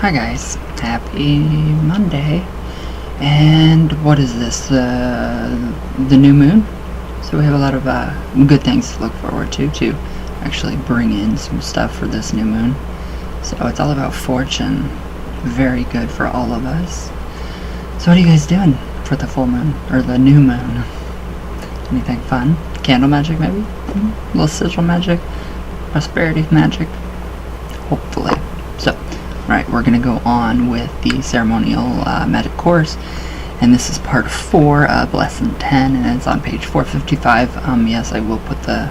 Hi guys, happy Monday. And what is this? The new moon? So we have a lot of good things to look forward to actually bring in some stuff for this new moon. So it's all about fortune. Very good for all of us. So what are you guys doing for the full moon, or the new moon? Anything fun? Candle magic maybe? A little sigil magic? Prosperity magic? Hopefully. So, alright, we're going to go on with the ceremonial magic course, and this is part 4 of lesson 10, and it's on page 455. Yes, I will put the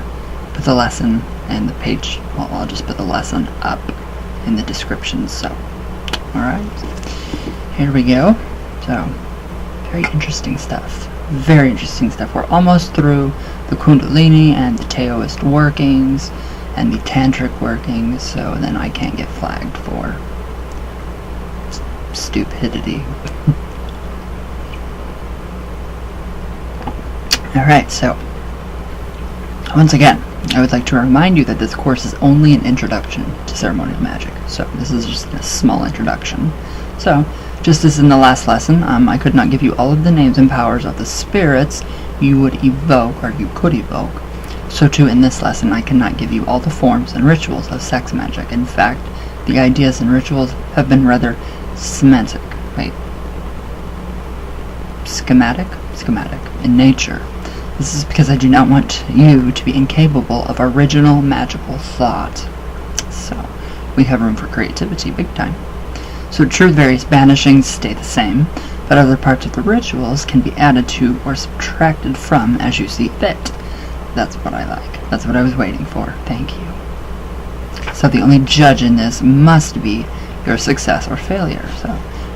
lesson and the page, well, I'll just put the lesson up in the description. So, alright, here we go. So, very interesting stuff. Very interesting stuff. We're almost through the Kundalini and the Taoist workings and the Tantric workings, so then I can't get flagged for stupidity. Alright, so once again, I would like to remind you that this course is only an introduction to ceremonial magic. So this is just a small introduction. So, just as in the last lesson, I could not give you all of the names and powers of the spirits you would evoke, or you could evoke. So too in this lesson, I cannot give you all the forms and rituals of sex magic. In fact, the ideas and rituals have been rather schematic in nature. This is because I do not want you to be incapable of original magical thought. So, we have room for creativity, big time. So true, various banishings stay the same, but other parts of the rituals can be added to or subtracted from as you see fit. That's what I like. That's what I was waiting for. Thank you. So the only judge in this must be your success or failure. So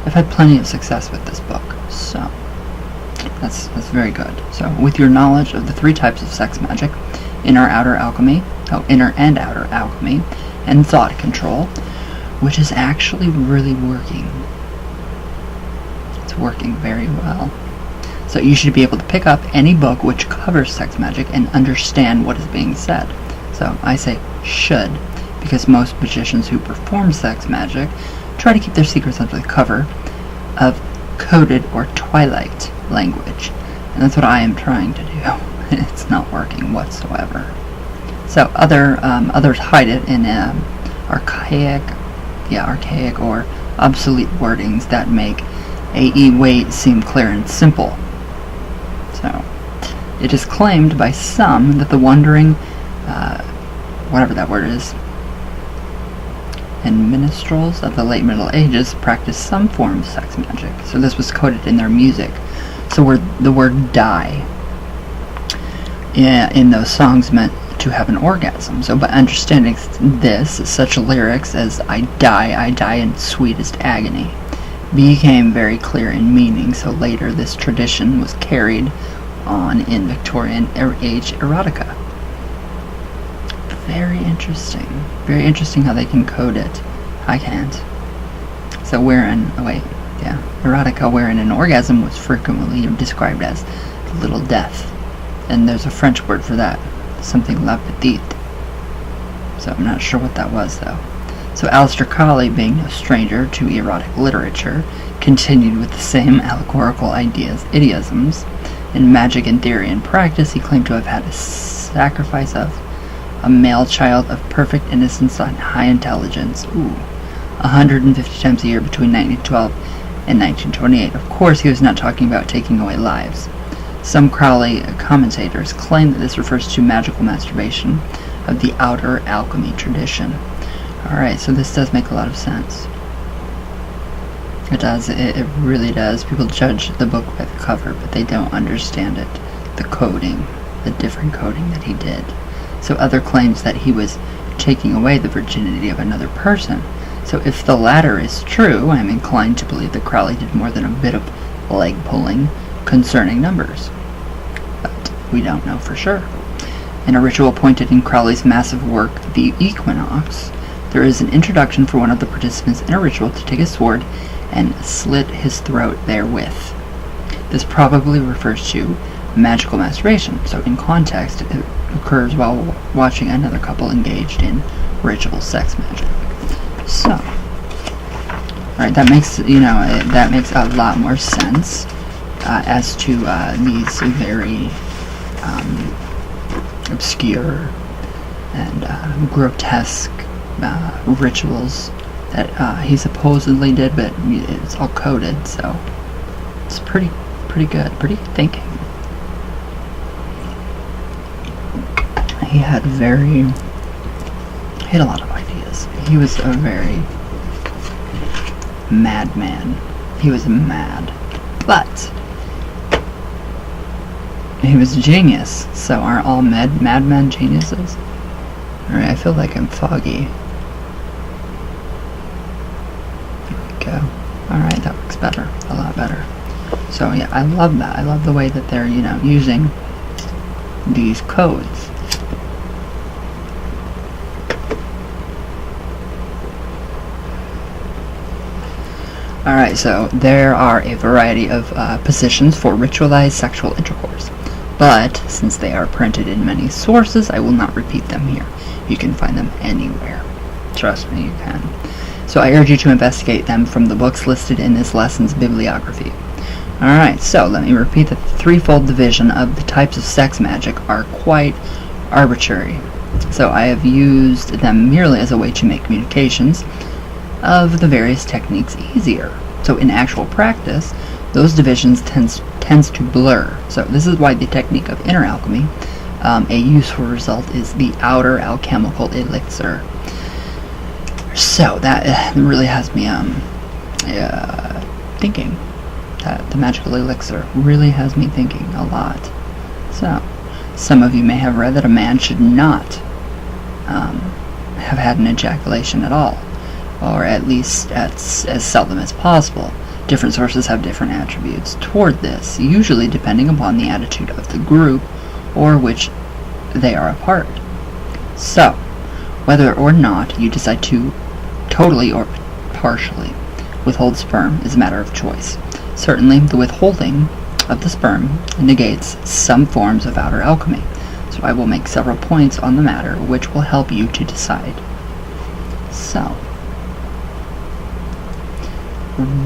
I've had plenty of success with this book. So that's very good. So with your knowledge of the 3 types of sex magic, inner and outer alchemy, and thought control, which is actually really working. It's working very well. So you should be able to pick up any book which covers sex magic and understand what is being said. So I say should, because most magicians who perform sex magic try to keep their secrets under the cover of coded or twilight language. And that's what I am trying to do. It's not working whatsoever. So others hide it in archaic or obsolete wordings that make A.E. Waite seem clear and simple. So, it is claimed by some that the wandering, whatever that word is, and minstrels of the late Middle Ages practiced some form of sex magic. So this was coded in their music. So the word die in those songs meant to have an orgasm. So by understanding this, such lyrics as I die in sweetest agony became very clear in meaning. So later this tradition was carried on in Victorian age erotica. Very interesting. Very interesting how they can code it. I can't. So erotica wherein an orgasm was frequently described as the little death. And there's a French word for that. Something la petite. So I'm not sure what that was though. So Aleister Crowley, being no stranger to erotic literature, continued with the same allegorical idioms. In magic and theory and practice, he claimed to have had a sacrifice of a male child of perfect innocence and high intelligence. 150 times a year between 1912 and 1928. Of course, he was not talking about taking away lives. Some Crowley commentators claim that this refers to magical masturbation of the outer alchemy tradition. Alright, so this does make a lot of sense. It does, it really does. People judge the book by the cover, but they don't understand it. The coding, the different coding that he did. So other claims that he was taking away the virginity of another person. So if the latter is true, I'm inclined to believe that Crowley did more than a bit of leg pulling concerning numbers. But we don't know for sure. In a ritual appointed in Crowley's massive work, The Equinox, there is an introduction for one of the participants in a ritual to take a sword and slit his throat therewith. This probably refers to magical masturbation, so in context it occurs while watching another couple engaged in ritual sex magic. So, that makes, that makes a lot more sense as to these very obscure and grotesque rituals that he supposedly did, but it's all coded, so it's pretty good, pretty thinking. He had a lot of ideas. He was a very madman. He was mad, but he was a genius. So aren't all madmen geniuses? Alright, I feel like I'm foggy. There we go. Alright, that looks better. A lot better. So yeah, I love that. I love the way that they're, using these codes. Alright, so there are a variety of positions for ritualized sexual intercourse, but since they are printed in many sources, I will not repeat them here. You can find them anywhere. Trust me, you can. So I urge you to investigate them from the books listed in this lesson's bibliography. Alright, so let me repeat that the threefold division of the types of sex magic are quite arbitrary. So I have used them merely as a way to make communications of the various techniques easier. So in actual practice, those divisions tends to blur. So this is why the technique of inner alchemy, a useful result is the outer alchemical elixir. So that really has me thinking. That the magical elixir really has me thinking a lot. So some of you may have read that a man should not have had an ejaculation at all, or at least as seldom as possible. Different sources have different attributes toward this, usually depending upon the attitude of the group or which they are a part. So, whether or not you decide to totally or partially withhold sperm is a matter of choice. Certainly, the withholding of the sperm negates some forms of outer alchemy, so I will make several points on the matter which will help you to decide. So,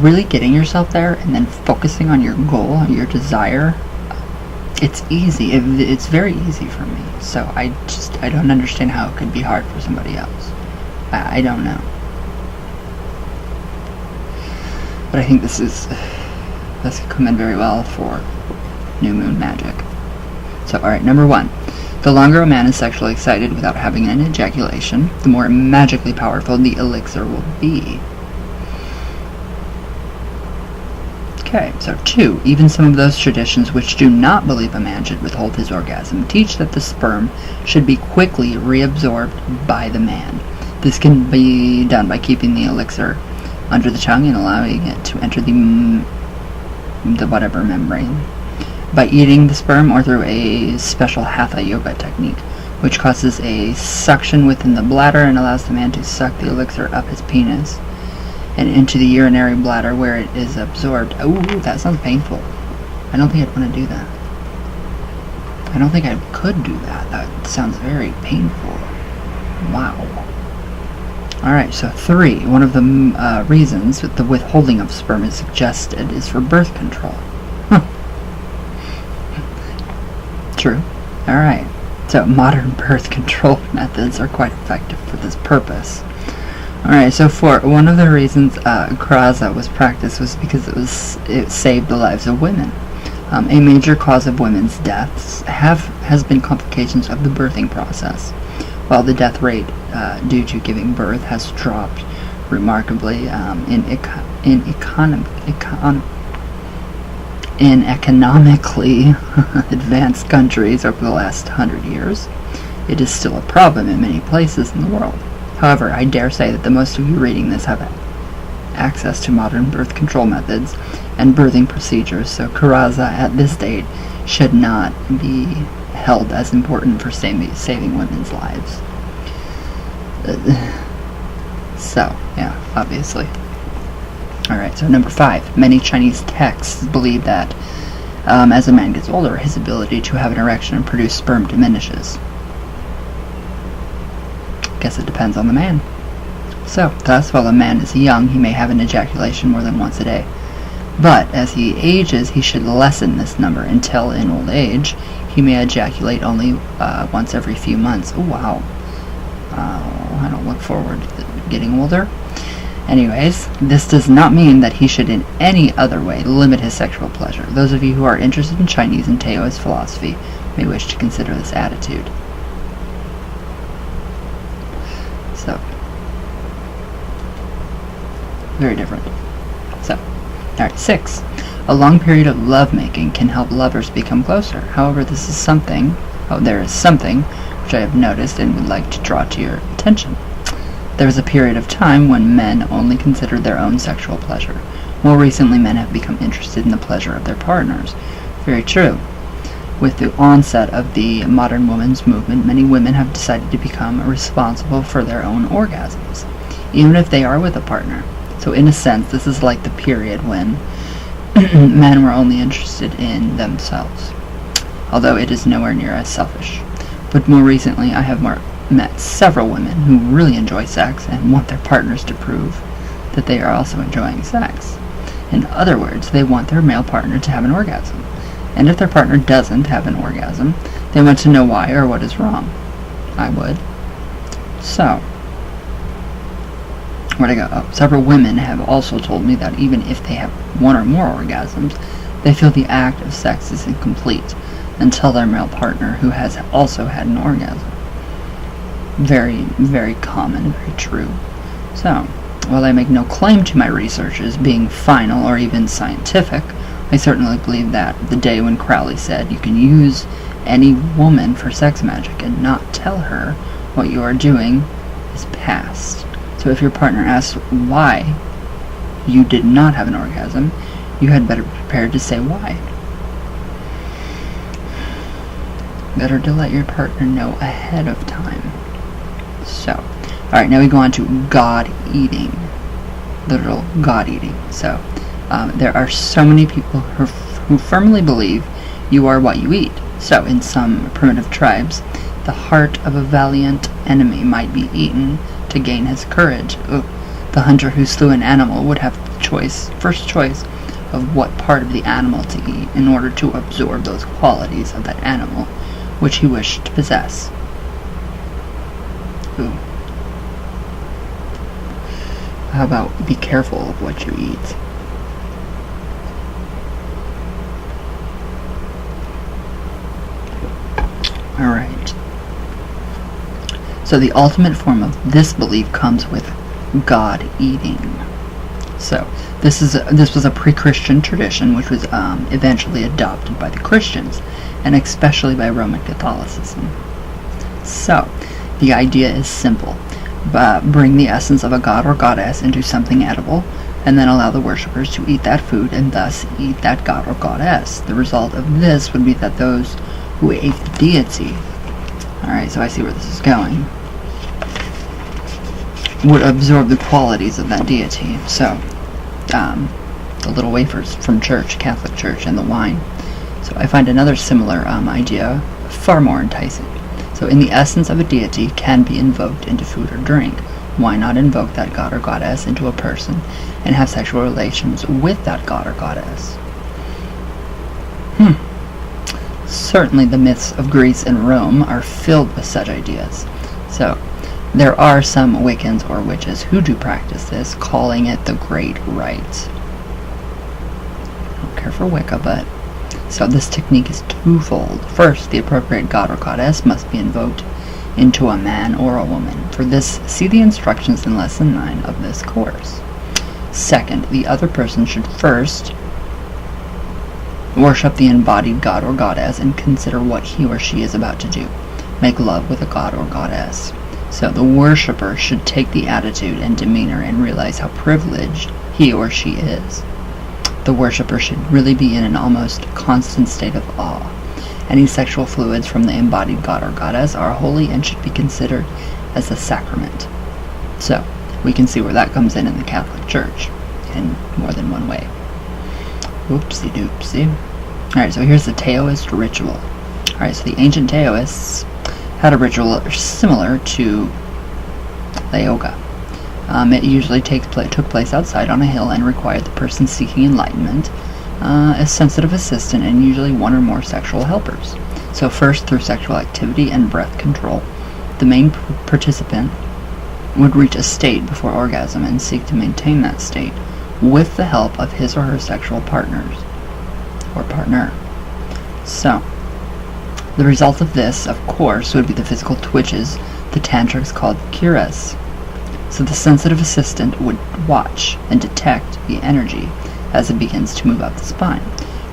really getting yourself there and then focusing on your goal, your desire, it's easy. It's very easy for me. So I don't understand how it could be hard for somebody else. I don't know. But I think this could come in very well for new moon magic. So alright, number 1. The longer a man is sexually excited without having an ejaculation, the more magically powerful the elixir will be. Okay, so 2. Even some of those traditions which do not believe a man should withhold his orgasm teach that the sperm should be quickly reabsorbed by the man. This can be done by keeping the elixir under the tongue and allowing it to enter the whatever membrane, by eating the sperm, or through a special hatha yoga technique, which causes a suction within the bladder and allows the man to suck the elixir up his penis and into the urinary bladder where it is absorbed. Ooh, that sounds painful. I don't think I'd want to do that. I don't think I could do that. That sounds very painful. Wow. Alright, so 3. One of the reasons that the withholding of sperm is suggested is for birth control. Huh. True. Alright. So modern birth control methods are quite effective for this purpose. Alright, so 4. One of the reasons Karaza was practiced was because it saved the lives of women. A major cause of women's deaths has been complications of the birthing process. While the death rate due to giving birth has dropped remarkably in economically advanced countries over the last 100 years, it is still a problem in many places in the world. However, I dare say that the most of you reading this have access to modern birth control methods and birthing procedures, so Karaza at this date should not be held as important for saving women's lives. So, yeah, obviously. Alright, so number 5. Many Chinese texts believe that as a man gets older, his ability to have an erection and produce sperm diminishes. Guess it depends on the man. So, thus, while a man is young, he may have an ejaculation more than once a day. But as he ages, he should lessen this number until, in old age, he may ejaculate only once every few months. Oh, wow. I don't look forward to getting older. Anyways, this does not mean that he should in any other way limit his sexual pleasure. Those of you who are interested in Chinese and Taoist philosophy may wish to consider this attitude. So, very different. So, alright, 6. A long period of lovemaking can help lovers become closer. However, there is something which I have noticed and would like to draw to your attention. There was a period of time when men only considered their own sexual pleasure. More recently, men have become interested in the pleasure of their partners. Very true. With the onset of the modern women's movement, many women have decided to become responsible for their own orgasms, even if they are with a partner. So in a sense, this is like the period when men were only interested in themselves, although it is nowhere near as selfish. But more recently, I have met several women who really enjoy sex and want their partners to prove that they are also enjoying sex. In other words, they want their male partner to have an orgasm. And if their partner doesn't have an orgasm, they want to know why or what is wrong. I would. So, where'd I go? Oh, several women have also told me that even if they have one or more orgasms, they feel the act of sex is incomplete until their male partner who has also had an orgasm. Very, very common, very true. So, while I make no claim to my research as being final or even scientific, I certainly believe that the day when Crowley said you can use any woman for sex magic and not tell her what you are doing is past. So if your partner asks why you did not have an orgasm, you had better be prepared to say why. Better to let your partner know ahead of time. So, alright, now we go on to God eating. Literal God eating. So, there are so many people who firmly believe you are what you eat. So, in some primitive tribes, the heart of a valiant enemy might be eaten to gain his courage. The hunter who slew an animal would have the first choice of what part of the animal to eat in order to absorb those qualities of that animal which he wished to possess. Ooh. How about be careful of what you eat? Alright. So the ultimate form of this belief comes with God eating. So this was a pre-Christian tradition which was eventually adopted by the Christians, and especially by Roman Catholicism. So the idea is simple. Bring the essence of a god or goddess into something edible, and then allow the worshippers to eat that food and thus eat that god or goddess. The result of this would be that those who ate the deity, alright, so I see where this is going, would absorb the qualities of that deity. So, the little wafers from church, Catholic Church, and the wine. So I find another similar idea far more enticing. So in the essence of a deity can be invoked into food or drink. Why not invoke that god or goddess into a person and have sexual relations with that god or goddess? Certainly the myths of Greece and Rome are filled with such ideas. So there are some Wiccans or witches who do practice this, calling it the Great Rite. I don't care for Wicca, but so this technique is twofold. First, the appropriate god or goddess must be invoked into a man or a woman. For this, see the instructions in Lesson 9 of this course. Second, the other person should first worship the embodied god or goddess and consider what he or she is about to do. Make love with a god or goddess. So the worshipper should take the attitude and demeanor and realize how privileged he or she is. The worshipper should really be in an almost constant state of awe. Any sexual fluids from the embodied god or goddess are holy and should be considered as a sacrament. So, we can see where that comes in the Catholic Church in more than one way. Oopsie doopsie. Alright, so here's the Taoist ritual. Alright, so the ancient Taoists had a ritual similar to the yoga. It usually took place outside on a hill and required the person seeking enlightenment, a sensitive assistant, and usually one or more sexual helpers. So first, through sexual activity and breath control, the main participant would reach a state before orgasm and seek to maintain that state with the help of his or her sexual partners or partner. So, the result of this, of course, would be the physical twitches the tantrics called kiras. So the sensitive assistant would watch and detect the energy as it begins to move up the spine.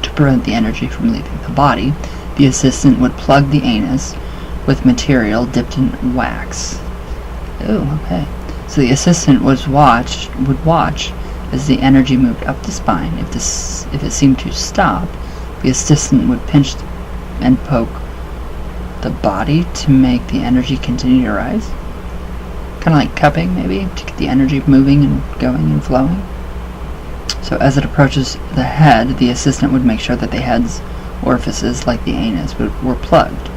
To prevent the energy from leaving the body, the assistant would plug the anus with material dipped in wax. Oh, okay. So the assistant would watch as the energy moved up the spine. If it seemed to stop, the assistant would pinch and poke the body to make the energy continue to rise. Kind of like cupping, maybe, to get the energy moving and going and flowing. So as it approaches the head, the assistant would make sure that the head's orifices, like the anus, were plugged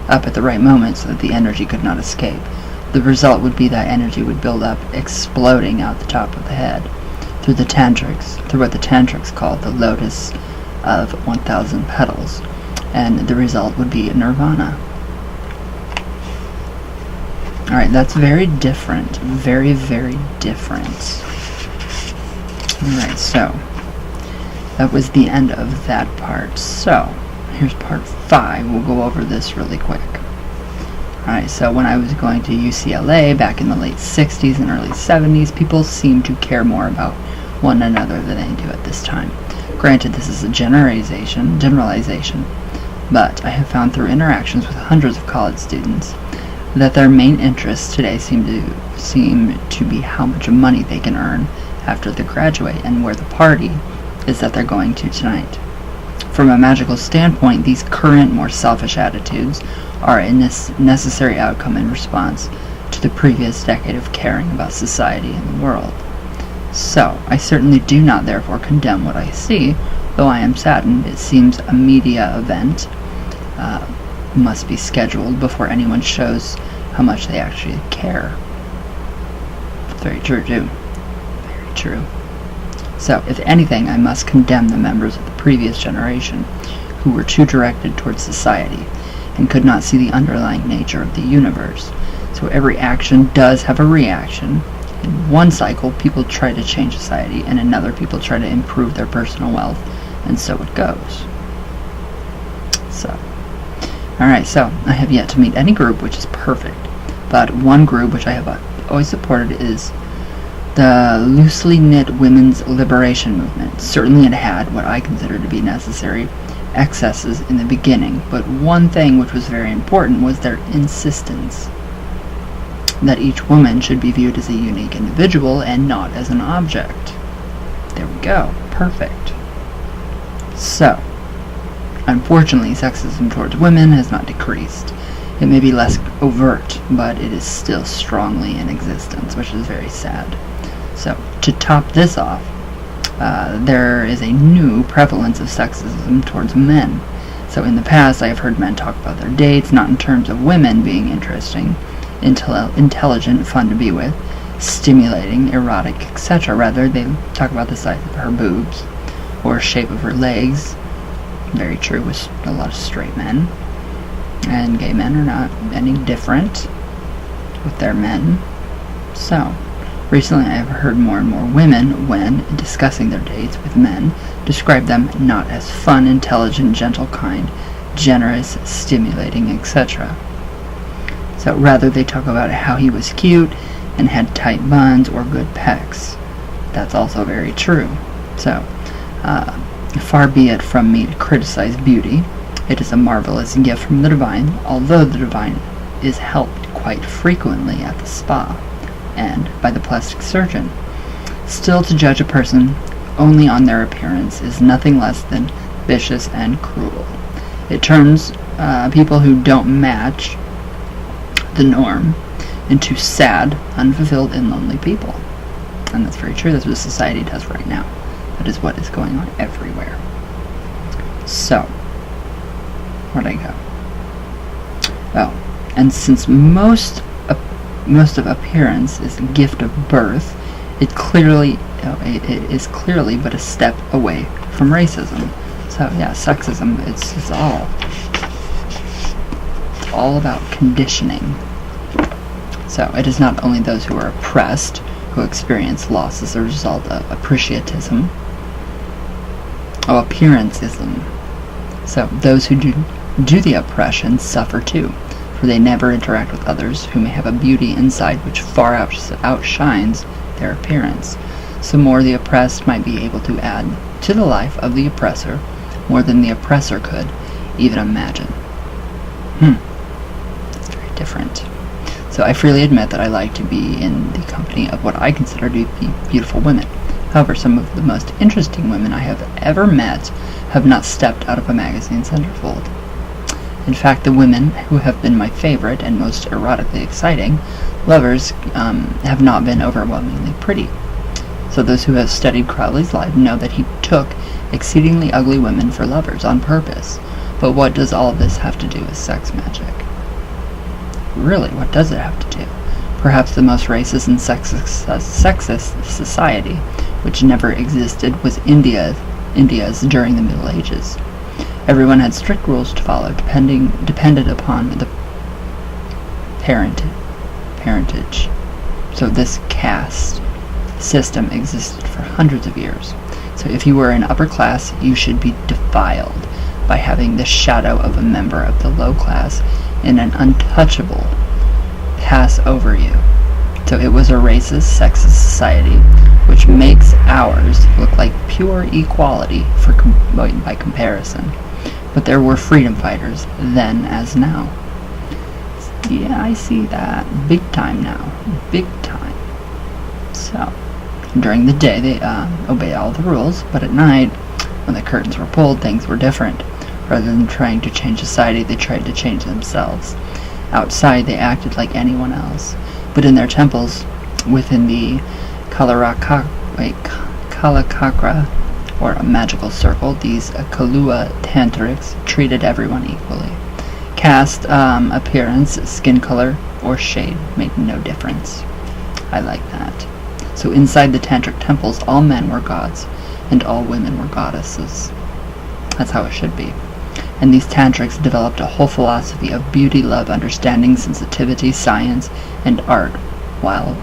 up at the right moment so that the energy could not escape. The result would be that energy would build up, exploding out the top of the head through what the tantrics call the lotus of 1,000 petals, and the result would be nirvana. Alright, that's very different. Very, very different. Alright, so that was the end of that part. So, here's part 5. We'll go over this really quick. Alright, so when I was going to UCLA back in the late 60s and early 70s, people seemed to care more about one another than they do at this time. Granted, this is a generalization, but I have found through interactions with hundreds of college students that their main interests today seem to be how much money they can earn after they graduate and where the party is that they're going to tonight. From a magical standpoint, these current, more selfish attitudes are a necessary outcome in response to the previous decade of caring about society and the world. So, I certainly do not therefore condemn what I see, though I am saddened it seems a media event must be scheduled before anyone shows how much they actually care. Very true, too. Very true. So, if anything, I must condemn the members of the previous generation who were too directed towards society and could not see the underlying nature of the universe. So every action does have a reaction. In one cycle, people try to change society, and in another, people try to improve their personal wealth, and so it goes. So, alright, so I have yet to meet any group which is perfect, but one group which I have always supported is the loosely knit women's liberation movement. Certainly it had what I consider to be necessary excesses in the beginning, but one thing which was very important was their insistence that each woman should be viewed as a unique individual and not as an object. There we go. Perfect. So, unfortunately, sexism towards women has not decreased. It may be less overt, but it is still strongly in existence, which is very sad. So, to top this off, there is a new prevalence of sexism towards men. So in the past, I have heard men talk about their dates, not in terms of women being interesting, intelligent, fun to be with, stimulating, erotic, etc. Rather, they talk about the size of her boobs or shape of her legs. Very true with a lot of straight men. And gay men are not any different with their men. So, recently I have heard more and more women, when discussing their dates with men, describe them not as fun, intelligent, gentle, kind, generous, stimulating, etc. So rather they talk about how he was cute and had tight buns or good pecs. That's also very true. So, far be it from me to criticize beauty. It is a marvelous gift from the divine, although the divine is helped quite frequently at the spa and by the plastic surgeon. Still, to judge a person only on their appearance is nothing less than vicious and cruel. It turns people who don't match the norm into sad, unfulfilled, and lonely people. And that's very true. That's what society does right now. That is what is going on everywhere. So, where'd I go? Oh, and since most most of appearance is a gift of birth, it is clearly but a step away from racism. So yeah, sexism, it's all about conditioning. So it is not only those who are oppressed who experience loss as a result of appreciatism, appearanceism. So those who do the oppression suffer too, for they never interact with others who may have a beauty inside which far outshines their appearance. So more the oppressed might be able to add to the life of the oppressor more than the oppressor could even imagine. It's very different. So I freely admit that I like to be in the company of what I consider to be beautiful women. However, some of the most interesting women I have ever met have not stepped out of a magazine centerfold. In fact, the women who have been my favorite and most erotically exciting lovers have not been overwhelmingly pretty. So those who have studied Crowley's life know that he took exceedingly ugly women for lovers on purpose. But what does all of this have to do with sex magic? Really, what does it have to do? Perhaps the most racist and sexist society, which never existed, was India's during the Middle Ages. Everyone had strict rules to follow, depended upon the parentage. So this caste system existed for hundreds of years. So if you were in upper class, you should be defiled by having the shadow of a member of the low class in an untouchable pass over you. So it was a racist, sexist society, which makes ours look like pure equality by comparison. But there were freedom fighters then as now. Yeah, I see that. Big time now. Big time. So, during the day they obeyed all the rules, but at night, when the curtains were pulled, things were different. Rather than trying to change society, they tried to change themselves. Outside, they acted like anyone else. But in their temples, within the Kalakakra, or a magical circle, these Kalua tantrics treated everyone equally. Caste, appearance, skin color, or shade made no difference. I like that. So inside the tantric temples, all men were gods, and all women were goddesses. That's how it should be. And these tantrics developed a whole philosophy of beauty, love, understanding, sensitivity, science, and art, while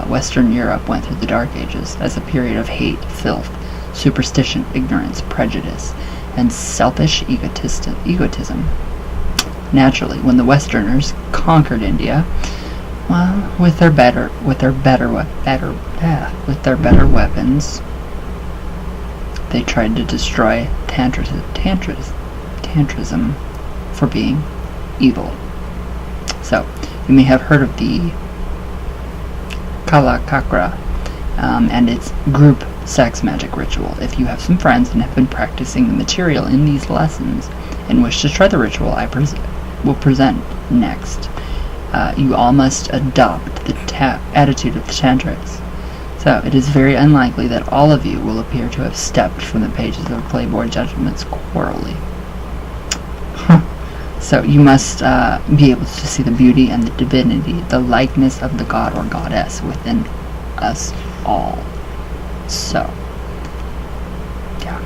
Western Europe went through the Dark Ages as a period of hate, filth, superstition, ignorance, prejudice, and selfish egotism. Naturally, when the Westerners conquered India, well, with their better weapons, they tried to destroy tantrism for being evil. So, you may have heard of the Kalakakra and its group sex magic ritual. If you have some friends and have been practicing the material in these lessons and wish to try the ritual I will present next, you all must adopt the attitude of the tantrics. So it is very unlikely that all of you will appear to have stepped from the pages of Playboy Judgment's Quarterly. So you must be able to see the beauty and the divinity, the likeness of the god or goddess within us all. So, yeah,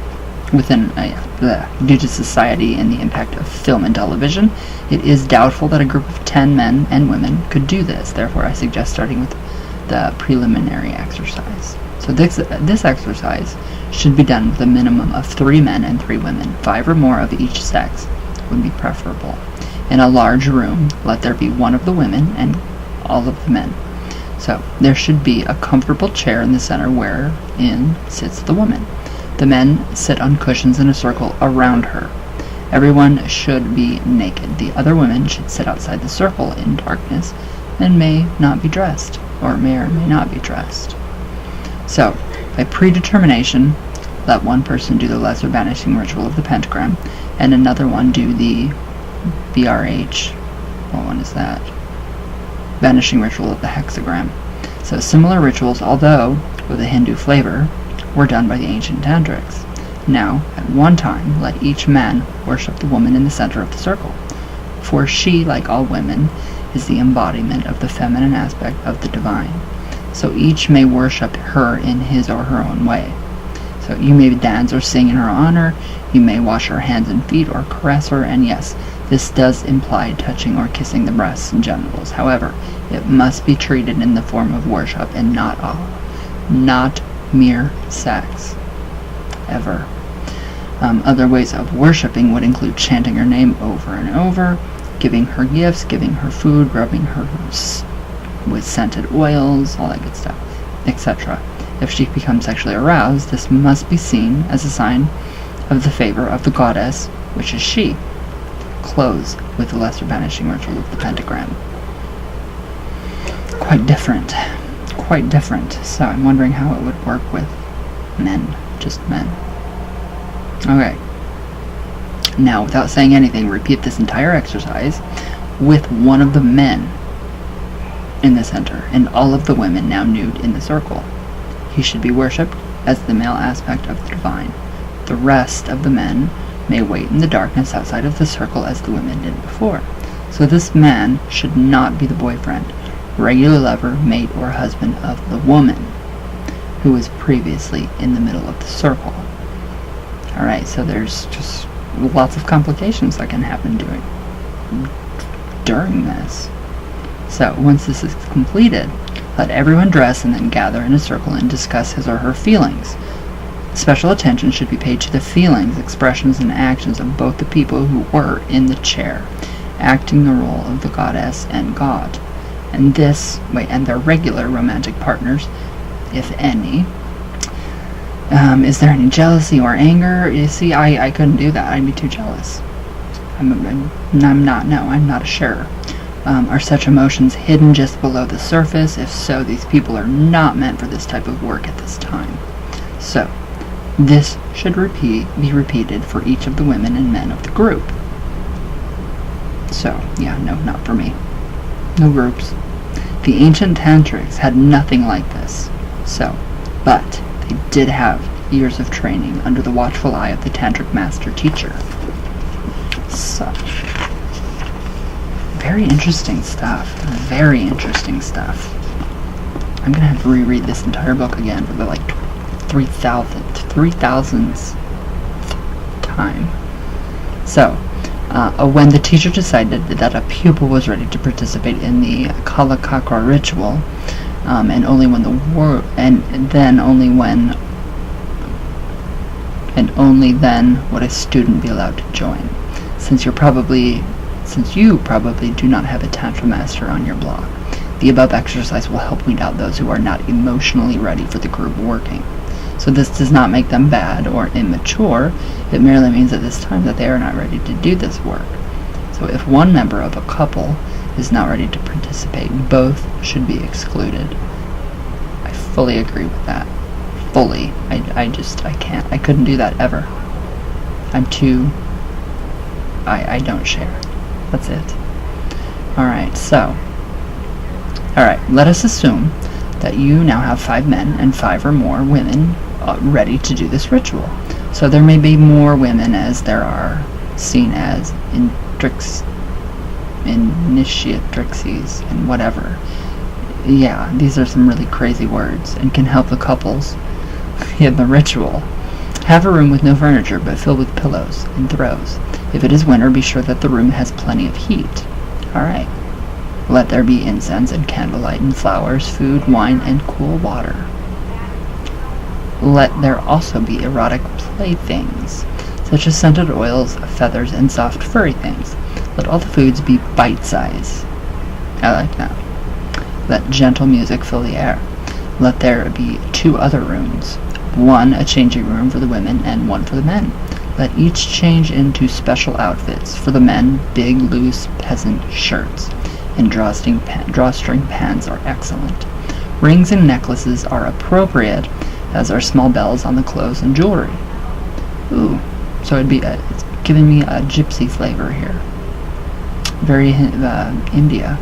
due to society and the impact of film and television, it is doubtful that a group of 10 men and women could do this. Therefore, I suggest starting with the preliminary exercise. So this exercise should be done with a minimum of 3 men and 3 women. 5 or more of each sex would be preferable. In a large room, let there be 1 of the women and all of the men. So there should be a comfortable chair in the center wherein sits the woman. The men sit on cushions in a circle around her. Everyone should be naked. The other women should sit outside the circle in darkness and may not be dressed, or may not be dressed. So, by predetermination, let one person do the lesser banishing ritual of the pentagram, and another one do the BRH. What one is that? Banishing ritual of the hexagram. So similar rituals, although with a Hindu flavor, were done by the ancient tantrics. Now, at one time, let each man worship the woman in the center of the circle, for she, like all women, is the embodiment of the feminine aspect of the divine. So each may worship her in his or her own way. So you may dance or sing in her honor, you may wash her hands and feet or caress her, and yes, this does imply touching or kissing the breasts and genitals. However, it must be treated in the form of worship and not mere sex. Ever. Other ways of worshiping would include chanting her name over and over, giving her gifts, giving her food, rubbing her with scented oils, all that good stuff, etc. If she becomes sexually aroused, this must be seen as a sign of the favor of the goddess, which is she. Close with the lesser banishing ritual of the pentagram. Quite different. Quite different. So I'm wondering how it would work with men. Just men. Okay. Now, without saying anything, repeat this entire exercise with one of the men in the center, and all of the women now nude in the circle. He should be worshipped as the male aspect of the divine. The rest of the men may wait in the darkness outside of the circle as the women did before. So this man should not be the boyfriend, regular lover, mate, or husband of the woman who was previously in the middle of the circle. Alright, so there's just lots of complications that can happen during this. So, once this is completed, let everyone dress and then gather in a circle and discuss his or her feelings. Special attention should be paid to the feelings, expressions, and actions of both the people who were in the chair, acting the role of the goddess and god, and their regular romantic partners, if any. Is there any jealousy or anger? You see, I couldn't do that. I'd be too jealous. I'm not a sharer. Are such emotions hidden just below the surface? If so, these people are not meant for this type of work at this time. So, this should be repeated for each of the women and men of the group. So, yeah, no, not for me. No groups. The ancient tantrics had nothing like this. So, but they did have years of training under the watchful eye of the tantric master teacher. So, very interesting stuff. Very interesting stuff. I'm gonna have to reread this entire book again for the 3,000th time. So, when the teacher decided that a pupil was ready to participate in the Kalakakra ritual, and only then would a student be allowed to join. Since you probably do not have a tantra master on your block, the above exercise will help weed out those who are not emotionally ready for the group working. So this does not make them bad or immature. It merely means at this time that they are not ready to do this work. So if one member of a couple is not ready to participate, both should be excluded. I fully agree with that. Fully. I can't. I couldn't do that ever. I don't share. That's it. Alright, let us assume that you now have 5 men and 5 or more women ready to do this ritual. So there may be more women as there are seen as initiatrixes and whatever. Yeah, these are some really crazy words and can help the couples in the ritual. Have a room with no furniture but filled with pillows and throws. If it is winter, be sure that the room has plenty of heat. Alright. Let there be incense and candlelight and flowers, food, wine, and cool water. Let there also be erotic playthings, such as scented oils, feathers, and soft furry things. Let all the foods be bite-size. I like that. Let gentle music fill the air. Let there be 2 other rooms. One a changing room for the women and one for the men. Let each change into special outfits. For the men, big, loose peasant shirts and drawstring pants are excellent. Rings and necklaces are appropriate, as are small bells on the clothes and jewelry. Ooh, so it's giving me a gypsy flavor here. Very India.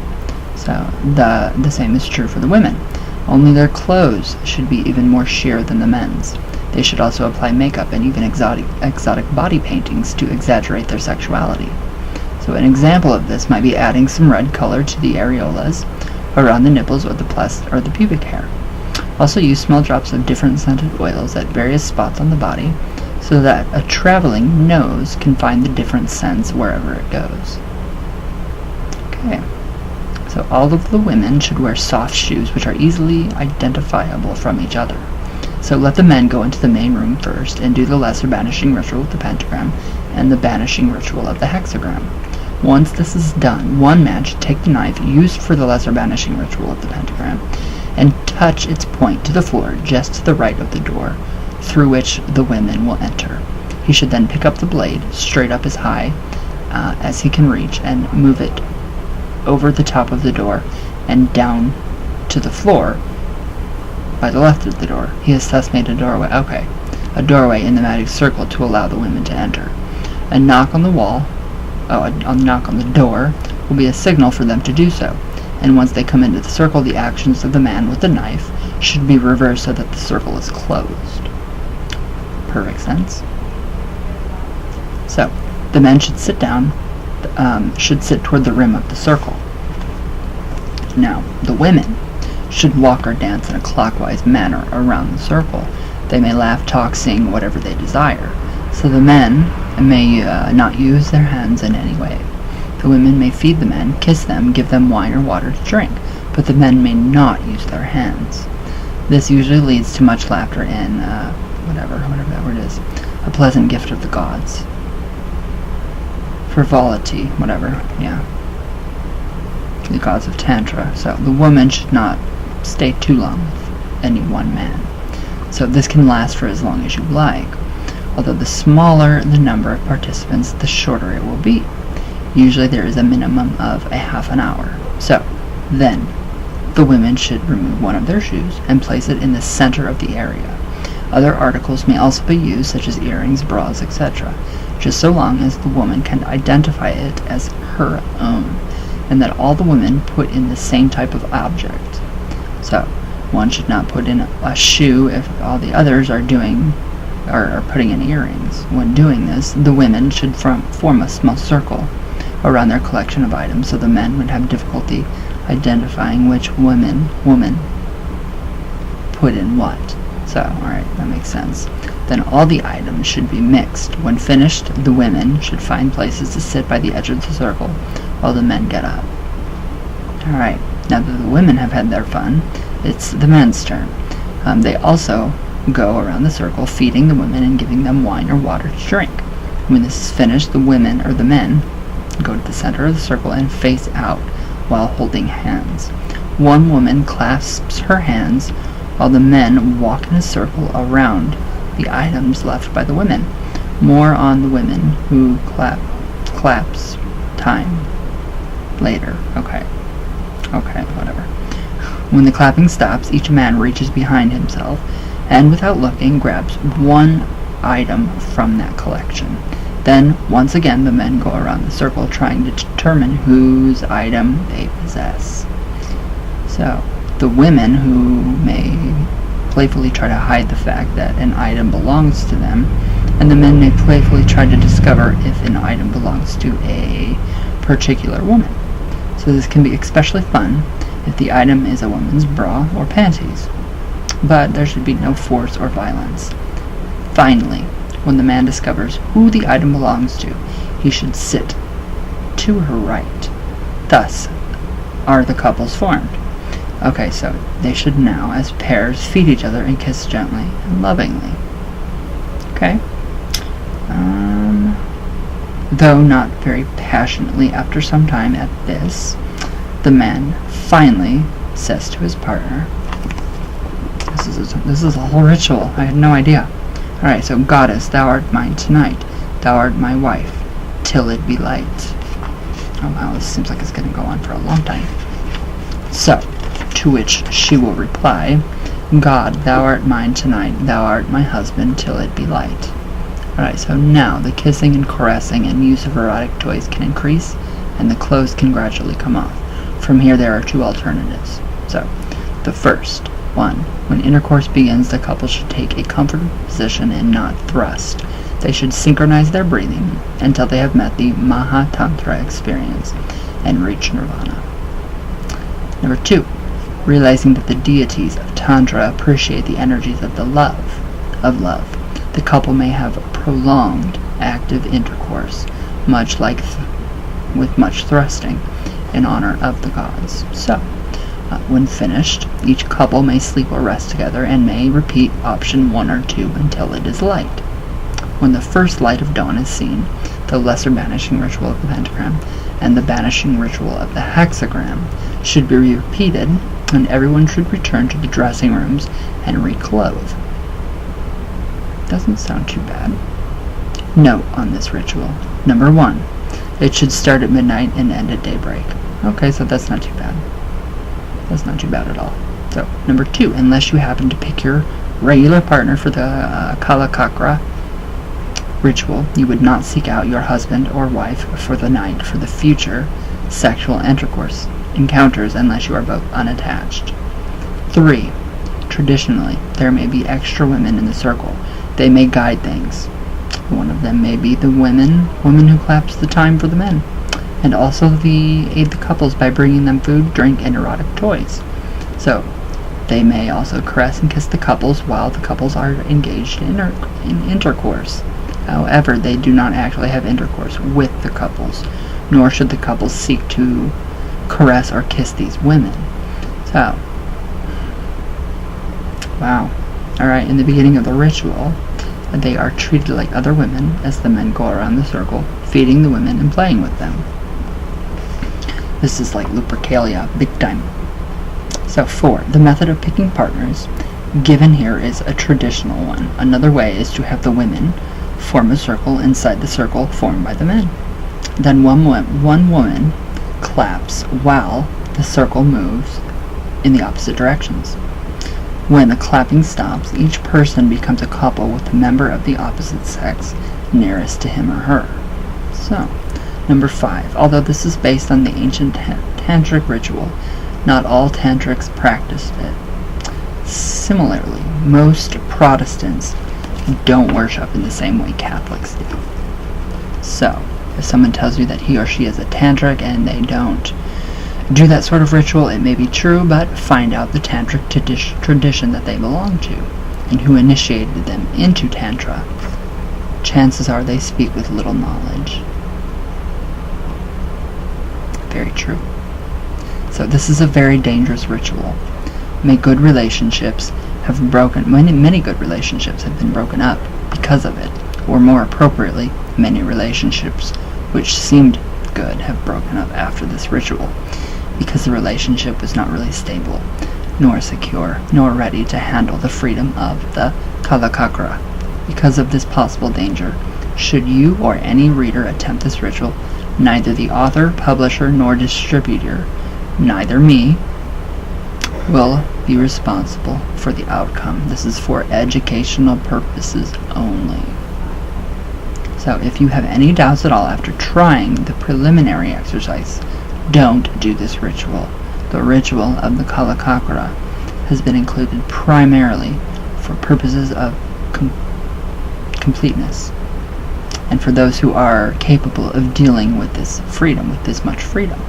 So the same is true for the women. Only their clothes should be even more sheer than the men's. They should also apply makeup and even exotic body paintings to exaggerate their sexuality. So an example of this might be adding some red color to the areolas around the nipples or the pubic hair. Also use small drops of different scented oils at various spots on the body so that a traveling nose can find the different scents wherever it goes. Okay, so all of the women should wear soft shoes which are easily identifiable from each other. So let the men go into the main room first and do the lesser banishing ritual with the pentagram and the banishing ritual of the hexagram. Once this is done, one man should take the knife used for the lesser banishing ritual of the pentagram and touch its point to the floor just to the right of the door through which the women will enter. He should then pick up the blade straight up as high as he can reach and move it over the top of the door and down to the floor by the left of the door. He has thus made a doorway in the magic circle to allow the women to enter. A knock on the door will be a signal for them to do so, and once they come into the circle, the actions of the man with the knife should be reversed so that the circle is closed. Perfect sense. So, the men should sit down, should sit toward the rim of the circle. Now, the women should walk or dance in a clockwise manner around the circle. They may laugh, talk, sing, whatever they desire. So the men may not use their hands in any way. The women may feed the men, kiss them, give them wine or water to drink, but the men may not use their hands. This usually leads to much laughter and whatever that word is, a pleasant gift of the gods. Frivolity, the gods of Tantra. So the woman should not stay too long with any one man. So this can last for as long as you like. Although the smaller the number of participants, the shorter it will be. Usually there is a minimum of a half an hour. So then the women should remove one of their shoes and place it in the center of the area. Other articles may also be used, such as earrings, bras, etc., just so long as the woman can identify it as her own, and that all the women put in the same type of object. So one should not put in a shoe if all the others are putting in earrings. When doing this, the women should form a small circle around their collection of items, so the men would have difficulty identifying which woman put in what. So, alright, that makes sense. Then all the items should be mixed. When finished, the women should find places to sit by the edge of the circle while the men get up. Alright, now that the women have had their fun, it's the men's turn. They also go around the circle, feeding the women and giving them wine or water to drink. When this is finished, the women or the men go to the center of the circle and face out while holding hands. One woman clasps her hands while the men walk in a circle around the items left by the women. More on the women who claps time later. Okay, whatever. When the clapping stops, each man reaches behind himself and without looking grabs one item from that collection. Then, once again, the men go around the circle trying to determine whose item they possess. So, the women who may playfully try to hide the fact that an item belongs to them, and the men may playfully try to discover if an item belongs to a particular woman. So this can be especially fun if the item is a woman's bra or panties. But there should be no force or violence. Finally, when the man discovers who the item belongs to, he should sit to her right. Thus are the couples formed. Okay, so they should now, as pairs, feed each other and kiss gently and lovingly. Okay? Though not very passionately, after some time at this, the man finally says to his partner, this is a whole ritual. I had no idea. Alright, so Goddess, thou art mine tonight. Thou art my wife, till it be light. Oh wow, this seems like it's going to go on for a long time. So, to which she will reply, God, thou art mine tonight. Thou art my husband, till it be light. Alright, so now the kissing and caressing and use of erotic toys can increase, and the clothes can gradually come off. From here there are two alternatives. So, the first one, when intercourse begins, the couple should take a comfortable position and not thrust. They should synchronize their breathing until they have met the Mahatantra experience and reach nirvana. Number 2, realizing that the deities of Tantra appreciate the energies of love. The couple may have prolonged active intercourse, much like with much thrusting, in honor of the gods. So, when finished, each couple may sleep or rest together and may repeat option 1 or 2 until it is light. When the first light of dawn is seen, the lesser banishing ritual of the pentagram and the banishing ritual of the hexagram should be repeated, and everyone should return to the dressing rooms and reclothe. Doesn't sound too bad. Note on this ritual. Number 1, it should start at midnight and end at daybreak. Okay, so that's not too bad. That's not too bad at all. So, number 2, unless you happen to pick your regular partner for the Kalakakra ritual, you would not seek out your husband or wife for the night for the future sexual intercourse encounters unless you are both unattached. 3, traditionally, there may be extra women in the circle. They may guide things. One of them may be the woman who claps the time for the men, and also aid the couples by bringing them food, drink, and erotic toys. So, they may also caress and kiss the couples while the couples are engaged in intercourse. However, they do not actually have intercourse with the couples, nor should the couples seek to caress or kiss these women. So, wow. Alright, in the beginning of the ritual, they are treated like other women as the men go around the circle, feeding the women and playing with them. This is like Lupercalia, big time. So 4, the method of picking partners given here is a traditional one. Another way is to have the women form a circle inside the circle formed by the men. Then one woman claps while the circle moves in the opposite directions. When the clapping stops, each person becomes a couple with a member of the opposite sex nearest to him or her. So, number 5. Although this is based on the ancient tantric ritual, not all tantrics practiced it. Similarly, most Protestants don't worship in the same way Catholics do. So, if someone tells you that he or she is a tantric and they don't do that sort of ritual, it may be true, but find out the tantric tradition that they belong to and who initiated them into tantra. Chances are they speak with little knowledge. Very true. So this is a very dangerous ritual. Many good relationships have many good relationships have been broken up because of it, or more appropriately, many relationships which seemed good have broken up after this ritual, because the relationship was not really stable, nor secure, nor ready to handle the freedom of the Kalakakra. Because of this possible danger, should you or any reader attempt this ritual, neither the author, publisher, nor distributor, neither me, will be responsible for the outcome. This is for educational purposes only. So if you have any doubts at all after trying the preliminary exercise, don't do this ritual. The ritual of the Kalakakra has been included primarily for purposes of completeness, and for those who are capable of dealing with this freedom, with this much freedom.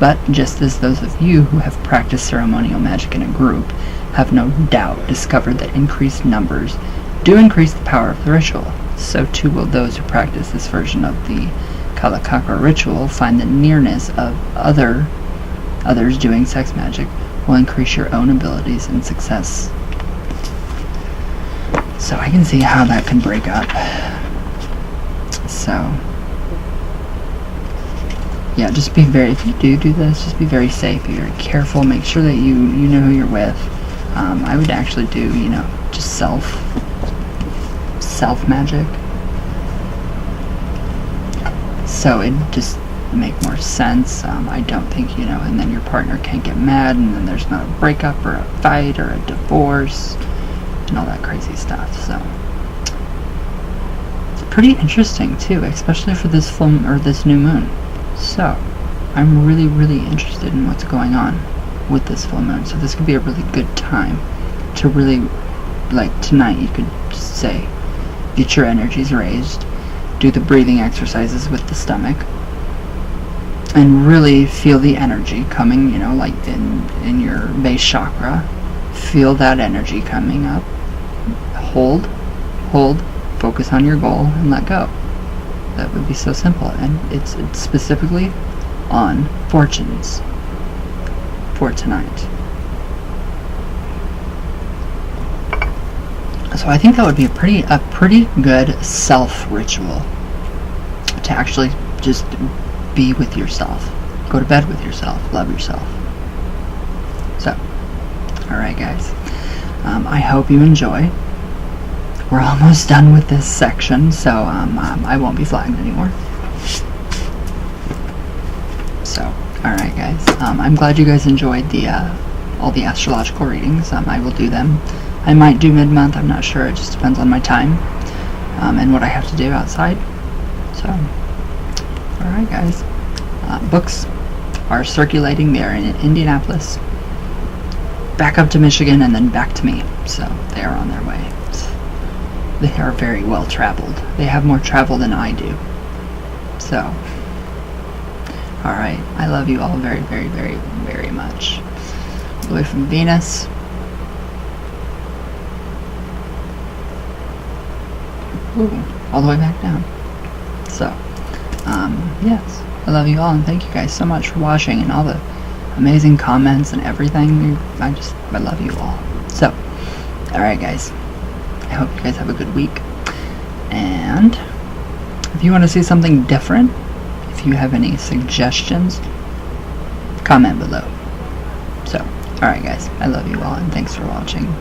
But just as those of you who have practiced ceremonial magic in a group have no doubt discovered that increased numbers do increase the power of the ritual, so too will those who practice this version of the Kalakakra ritual find the nearness of others doing sex magic will increase your own abilities and success. So I can see how that can break up. So yeah, just be very, if you do this, just be very safe, be very careful, make sure that you know who you're with. I would actually do, just self magic. So it just make more sense. I don't think, and then your partner can't get mad, and then there's not a breakup or a fight or a divorce and all that crazy stuff. So it's pretty interesting too, especially for this full or this new moon. So I'm really, really interested in what's going on with this full moon. So this could be a really good time to really, like tonight, you could just say, get your energies raised, do the breathing exercises with the stomach, and really feel the energy coming, you know, like in your base chakra. Feel that energy coming up. Hold, focus on your goal, and let go. That would be so simple. And it's specifically on fortunes for tonight. So I think that would be a pretty good self-ritual to actually just be with yourself. Go to bed with yourself. Love yourself. So, alright guys. I hope you enjoy. We're almost done with this section, so I won't be flagging anymore. So, alright guys. I'm glad you guys enjoyed all the astrological readings. I will do them. I might do mid-month, I'm not sure. It just depends on my time and what I have to do outside. So, alright guys. Books are circulating there in Indianapolis, back up to Michigan, and then back to me. So they are on their way. They are very well traveled. They have more travel than I do. So, alright. I love you all very, very, very, very much. All the way from Venus. Ooh, all the way back down. So, yes. I love you all, and thank you guys so much for watching and all the amazing comments and everything. I love you all. So, alright guys. I hope you guys have a good week. And if you want to see something different, if you have any suggestions, comment below. So, alright guys. I love you all, and thanks for watching.